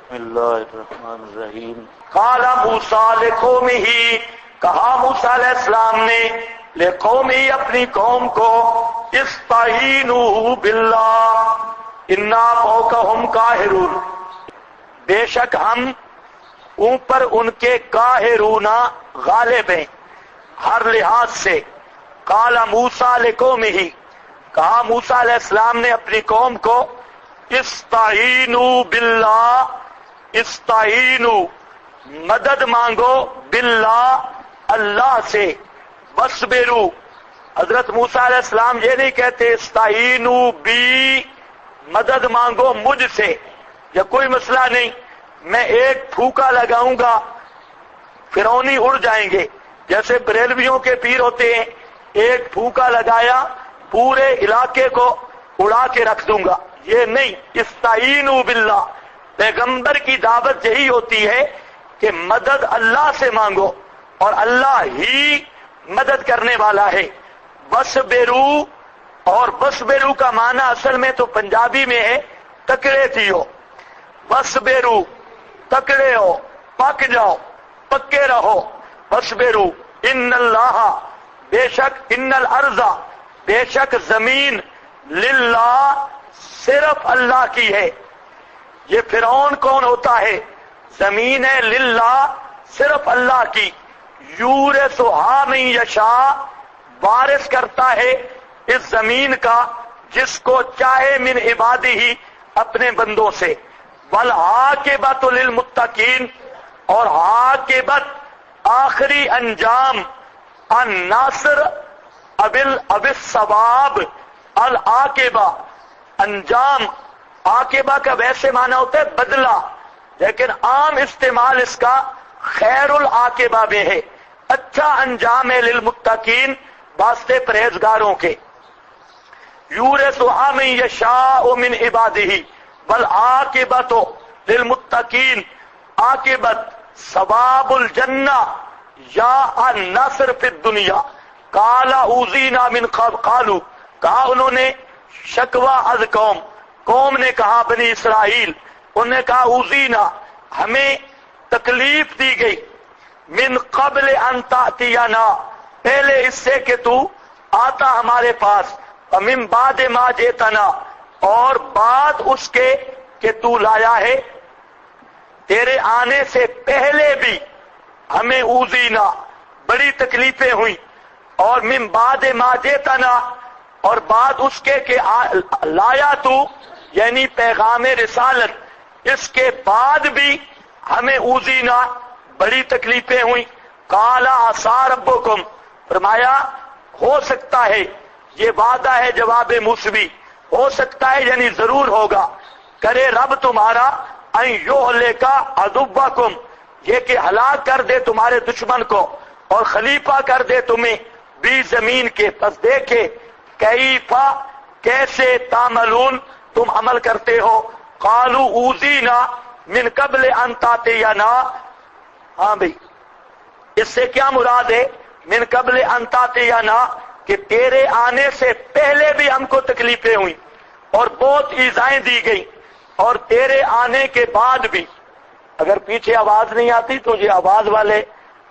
بسم اللہ الرحمن الرحیم قال موسیٰ لقومہ، کہا موسیٰ علیہ السلام نے لقومہ اپنی قوم کو استعینوا باللہ انا فوقہم قاہرون، بے شک ہم اوپر ان کے قاہرون غالب ہیں ہر لحاظ سے۔ قال موسیٰ لقومہ، کہا موسیٰ علیہ السلام نے اپنی قوم کو استعینوا باللہ، استعینوا مدد مانگو باللہ اللہ سے، وصبروا، حضرت موسیٰ علیہ السلام یہ نہیں کہتے استعینوا بی مدد مانگو مجھ سے، یا کوئی مسئلہ نہیں میں ایک پھوکا لگاؤں گا فرعونی اڑ جائیں گے، جیسے بریلویوں کے پیر ہوتے ہیں، ایک پھوکا لگایا پورے علاقے کو اڑا کے رکھ دوں گا، یہ نہیں۔ استعینوا باللہ، پیغمبر کی دعوت یہی ہوتی ہے کہ مدد اللہ سے مانگو اور اللہ ہی مدد کرنے والا ہے۔ وصبروا، اور وصبروا کا معنی اصل میں تو پنجابی میں ہے تکڑے تھیو، وصبروا تکڑے ہو، پک جاؤ، پکے رہو، وصبروا ان اللہ، بے شک ان الارض، بے شک زمین للہ صرف اللہ کی ہے۔ یہ فرعون کون ہوتا ہے؟ زمین ہے للہ صرف اللہ کی، یورثھا من یشاء، وارث کرتا ہے اس زمین کا جس کو چاہے من عبادہ، اپنے بندوں سے۔ والعاقبۃ للمتقین، اور عاقبت آخری انجام، الناصر اب الثواب، العاقبہ انجام، عاقبہ کا ویسے معنی ہوتا ہے بدلہ، لیکن عام استعمال اس کا خیر العاقبہ میں ہے، اچھا انجام ہے للمتقین، واسطے پرہیزگاروں کے۔ یورثھا من یشاء من عبادہ والعاقبۃ للمتقین، عاقبت ثواب الجنہ یا النصر فی الدنیا۔ قال اوذینا من قبل، قالوا، کہا انہوں نے شکوہ از قوم نے کہا بنی اسرائیل، انہوں نے کہا اوذینا، ہمیں تکلیف دی گئی، من قبل ان تأتینا، پہلے اس سے کہ تو آتا ہمارے پاس، ومن بعد ما جئتنا، اور بعد اس کے کہ تو لایا ہے، تیرے آنے سے پہلے بھی ہمیں اوذینا بڑی تکلیفیں ہوئی، اور من بعد ما جئتنا، اور بعد اس کے کہ لایا تو یعنی پیغام رسالت، اس کے بعد بھی ہمیں اوذینا بڑی تکلیفیں ہوئی۔ قال عسیٰ ربکم، فرمایا ہو سکتا ہے، یہ وعدہ ہے جواب موسوی، ہو سکتا ہے یعنی ضرور ہوگا، کرے رب تمہارا ان یہلک عدوکم، یہ کہ ہلاک کر دے تمہارے دشمن کو اور خلیفہ کر دے تمہیں بھی زمین کے، پس دیکھے کیفا کیسے تعملون تم عمل کرتے ہو۔ قالوا اوذینا من قبل ان تأتینا، ہاں بھئی اس سے کیا مراد ہے؟ من قبل ان تأتینا، کہ تیرے آنے سے پہلے بھی ہم کو تکلیفیں ہوئیں اور بہت ایذائیں دی گئی، اور تیرے آنے کے بعد بھی۔ اگر پیچھے آواز نہیں آتی تو یہ آواز والے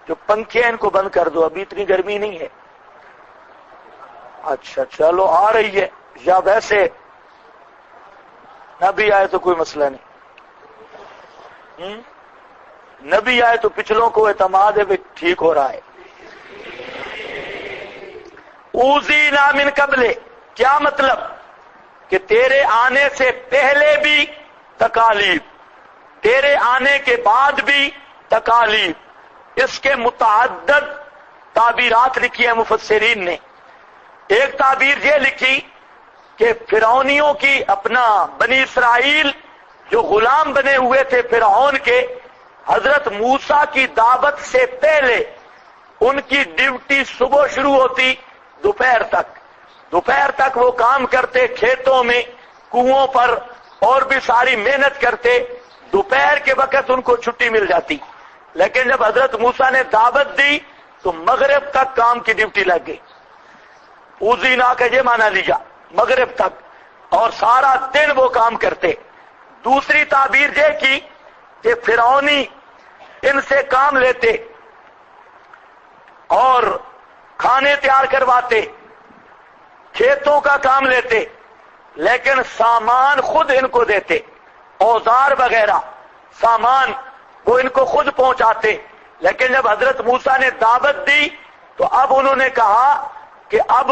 جو پنکھے ہیں ان کو بند کر دو، ابھی اتنی گرمی نہیں ہے۔ اچھا چلو آ رہی ہے، یا ویسے نبی آئے تو کوئی مسئلہ نہیں، نبی آئے تو پچھلوں کو اعتماد ہے بھی ٹھیک ہو رہا ہے۔ اوذینا من قبل، کیا مطلب؟ کہ تیرے آنے سے پہلے بھی تکالیف، تیرے آنے کے بعد بھی تکالیف۔ اس کے متعدد تعبیرات لکھی ہیں مفسرین نے۔ ایک تعبیر یہ لکھی کہ فرعونیوں کی، اپنا بنی اسرائیل جو غلام بنے ہوئے تھے فرعون کے، حضرت موسیٰ کی دعوت سے پہلے ان کی ڈیوٹی صبح شروع ہوتی دوپہر تک وہ کام کرتے، کھیتوں میں، کنووں پر، اور بھی ساری محنت کرتے، دوپہر کے وقت ان کو چھٹی مل جاتی۔ لیکن جب حضرت موسیٰ نے دعوت دی تو مغرب تک کام کی ڈیوٹی لگ گئی۔ اوذینا کا یہ معنی لیا مغرب تک، اور سارا دن وہ کام کرتے۔ دوسری تعبیر یہ کی کہ فرعونی ان سے کام لیتے اور کھانے تیار کرواتے، کھیتوں کا کام لیتے، لیکن سامان خود ان کو دیتے، اوزار وغیرہ سامان وہ ان کو خود پہنچاتے۔ لیکن جب حضرت موسیٰ نے دعوت دی تو اب انہوں نے کہا کہ اب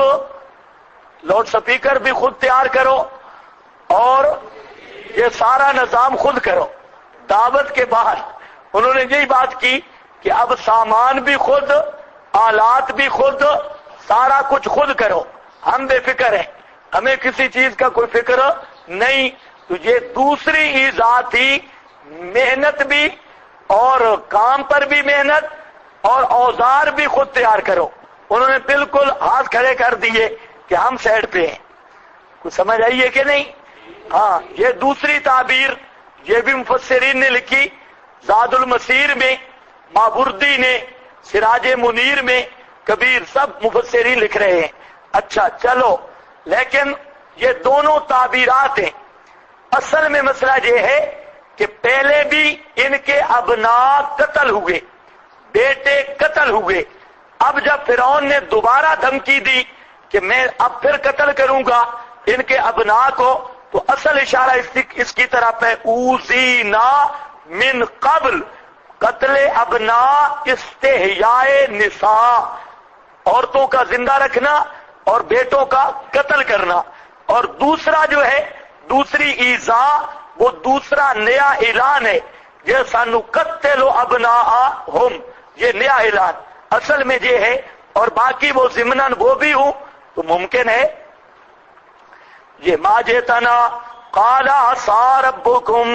لاؤڈ سپیکر بھی خود تیار کرو اور یہ سارا نظام خود کرو۔ دعوت کے بعد انہوں نے یہی بات کی کہ اب سامان بھی خود، آلات بھی خود، سارا کچھ خود کرو، ہم بے فکر ہیں، ہمیں کسی چیز کا کوئی فکر نہیں۔ تو یہ دوسری ایذا تھی، محنت بھی اور کام پر بھی محنت اور اوزار بھی خود تیار کرو۔ انہوں نے بالکل ہاتھ کھڑے کر دیے کہ ہم سائڈ پہ ہیں۔ کچھ سمجھ آئیے کہ نہیں؟ ہاں، یہ دوسری تعبیر یہ بھی مفسرین نے لکھی، زاد المسیر میں، ماوردی نے، سراج منیر میں، کبیر، سب مفسرین لکھ رہے ہیں۔ اچھا چلو، لیکن یہ دونوں تعبیرات ہیں۔ اصل میں مسئلہ یہ ہے کہ پہلے بھی ان کے ابناء قتل ہوئے، بیٹے قتل ہوئے۔ اب جب فرعون نے دوبارہ دھمکی دی کہ میں اب پھر قتل کروں گا ان کے ابناء کو، تو اصل اشارہ اس کی طرف ہے، اوذینا من قبل، قتل ابناء استحیاء نساء، عورتوں کا زندہ رکھنا اور بیٹوں کا قتل کرنا۔ اور دوسرا جو ہے، دوسری ایذا، وہ دوسرا نیا اعلان ہے، یہ سنقتل ابناءہم، یہ نیا اعلان اصل میں یہ ہے۔ اور باقی وہ ضمناً وہ بھی ہوں تو ممکن ہے یہ ما جئتنا قال عصا ربکم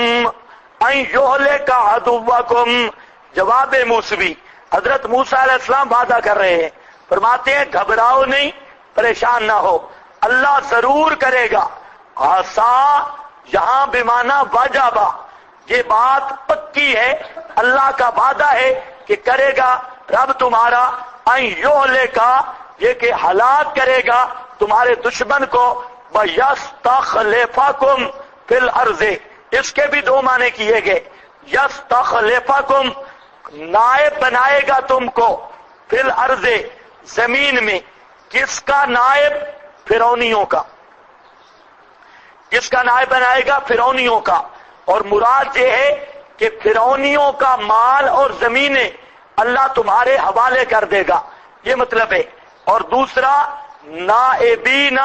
ان یہلک عدوکم، جواب موسوی، حضرت موسیٰ علیہ السلام وعدہ کر رہے ہیں، فرماتے ہیں گھبراؤ نہیں، پریشان نہ ہو، اللہ ضرور کرے گا۔ عصا یہاں بمعنی واجبہ، یہ بات پکی ہے، اللہ کا وعدہ ہے کہ کرے گا رب تمہارا، ان یہلک، یہ کہ ہلاک کرے گا تمہارے دشمن کو، وَيَسْتَخْلِفَكُمْ فِي الْأَرْضِ، اس کے بھی دو معنی کیے گئے، یستخلفکم، نائب بنائے گا تم کو، فی الارض، زمین میں۔ کس کا نائب؟ فرعونیوں کا۔ کس کا نائب بنائے گا؟ فرعونیوں کا۔ اور مراد یہ ہے کہ فرعونیوں کا مال اور زمینیں اللہ تمہارے حوالے کر دے گا، یہ مطلب ہے۔ اور دوسرا نائبین،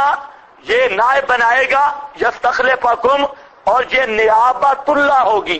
یہ نائب بنائے گا، یستخلفکم، اور یہ نیابت اللہ ہوگی،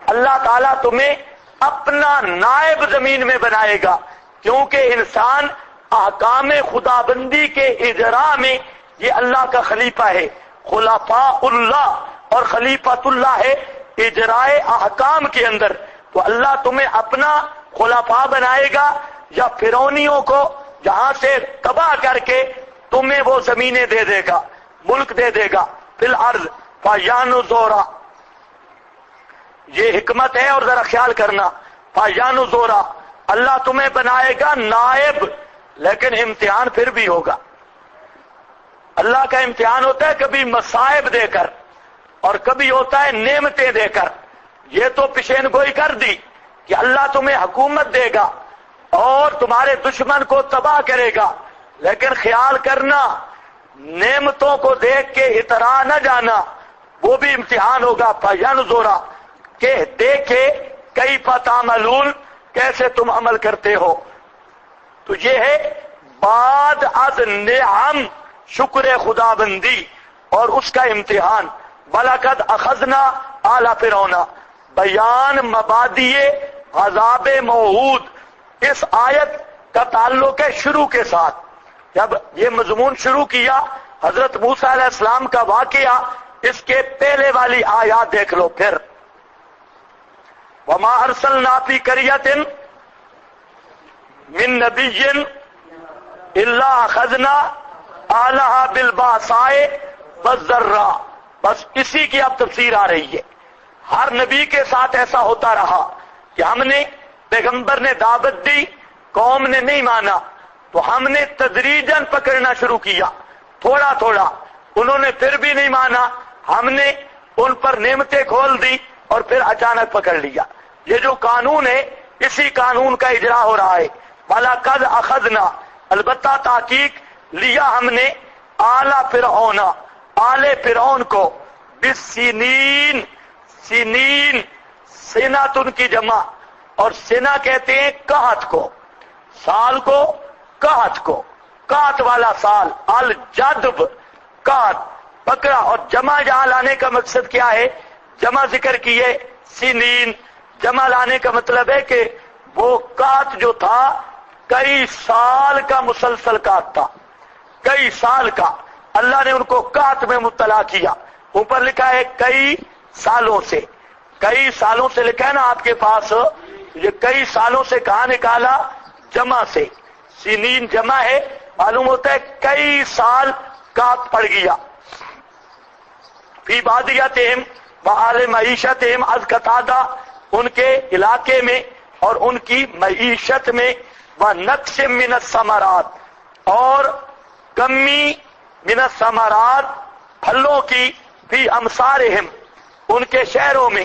اللہ تعالیٰ تمہیں اپنا نائب زمین میں بنائے گا، کیونکہ انسان احکام خدا بندی کے اجراء میں یہ اللہ کا خلیفہ ہے، خلفاء اللہ، اور خلیفۃ اللہ ہے اجرائے احکام کے اندر۔ تو اللہ تمہیں اپنا خلفاء بنائے گا، یا فرعونیوں کو جہاں سے تباہ کر کے تمہیں وہ زمینیں دے دے گا، ملک دے دے گا، فی الارض فَيَنْظُرَ، یہ حکمت ہے اور ذرا خیال کرنا، فَيَنْظُرَ، اللہ تمہیں بنائے گا نائب، لیکن امتحان پھر بھی ہوگا۔ اللہ کا امتحان ہوتا ہے کبھی مصائب دے کر اور کبھی ہوتا ہے نعمتیں دے کر۔ یہ تو پیشین گوئی کر دی کہ اللہ تمہیں حکومت دے گا اور تمہارے دشمن کو تباہ کرے گا، لیکن خیال کرنا نعمتوں کو دیکھ کے اترا نہ جانا، وہ بھی امتحان ہوگا۔ فَيَنْظُرَ، کہ دیکھے، کیف تعملون، کیسے تم عمل کرتے ہو۔ تو یہ ہے بعد از نعم، شکر خدا بندی اور اس کا امتحان۔ وَلَقَدْ أَخَذْنَا آلَ فِرْعَوْنَ، بیان مبادئ عذاب موعود۔ اس آیت کا تعلق ہے شروع کے ساتھ، جب یہ مضمون شروع کیا حضرت موسیٰ علیہ السلام کا واقعہ، اس کے پہلے والی آیات دیکھ لو پھر۔ وَمَا أَرْسَلْنَا فِي قَرْيَةٍ مِّن نَبِيٍّ إِلَّا أَخَذْنَا أَهْلَهَا بِالْبَأْسَاءِ وَالضَّرَّاءِ، بس اسی کی اب تفسیر آ رہی ہے۔ ہر نبی کے ساتھ ایسا ہوتا رہا کہ ہم نے، پیغمبر نے دعوت دی، قوم نے نہیں مانا، تو ہم نے تدریجاً پکڑنا شروع کیا، تھوڑا تھوڑا، انہوں نے پھر بھی نہیں مانا، ہم نے ان پر نعمتیں کھول دی اور پھر اچانک پکڑ لیا۔ یہ جو قانون ہے اسی قانون کا اجرا ہو رہا ہے. وَلَقَدْ أَخَذْنَا، البتہ تحقیق لیا ہم نے آل فرعون، آل فرعون کو، بالسنین، سنین سنتن کی جمع، اور سنا کہتے ہیں قحط کو، سال کو، قحط کو، قحط والا سال، الجدب قحط پکڑا. اور جمع جہاں لانے کا مقصد کیا ہے؟ جمع ذکر کیے سنین، جمع لانے کا مطلب ہے کہ وہ قحط جو تھا کئی سال کا مسلسل قحط تھا، کئی سال کا. اللہ نے ان کو قحط میں مبتلا کیا. اوپر لکھا ہے کئی سالوں سے، کئی سالوں سے لکھا ہے نا آپ کے پاس. یہ کئی سالوں سے کہاں نکالا؟ جمع سے. سنین جمع ہے، معلوم ہوتا ہے کئی سال قحط پڑ گیا. فی بادیتہم وآل معیشتہم، از قتادہ ان کے علاقے میں اور ان کی معیشت میں، ونقص من الثمرات، اور کمی من الثمرات پھلوں کی، فی امصارہم ان کے شہروں میں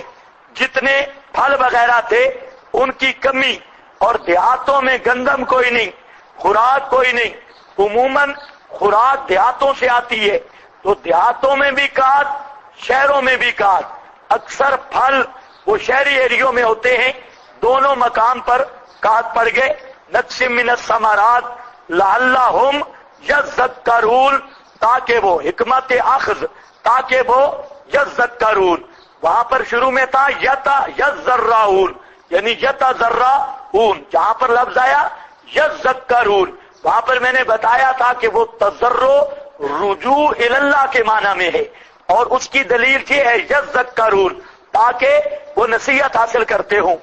جتنے پھل وغیرہ تھے ان کی کمی. اور دیہاتوں میں گندم کوئی نہیں، خوراک کوئی نہیں. عموماً خوراک دیہاتوں سے آتی ہے، تو دیہاتوں میں بھی قحط، شہروں میں بھی قحط. اکثر پھل وہ شہری ایریوں میں ہوتے ہیں، دونوں مقام پر قحط پڑ گئے. نقص من الثمرات لعلہم یذکرون، تاکہ وہ حکمت اخذ، تاکہ وہ یذکرون. وہاں پر شروع میں تھا یتذرعون، یعنی یتذرعون، جہاں پر لفظ آیا یذکرون وہاں پر میں نے بتایا تھا کہ وہ تضرع رجوع اللہ کے معنی میں ہے، اور اس کی دلیل یہ ہے یذکرون، تاکہ وہ نصیحت حاصل کرتے ہوں.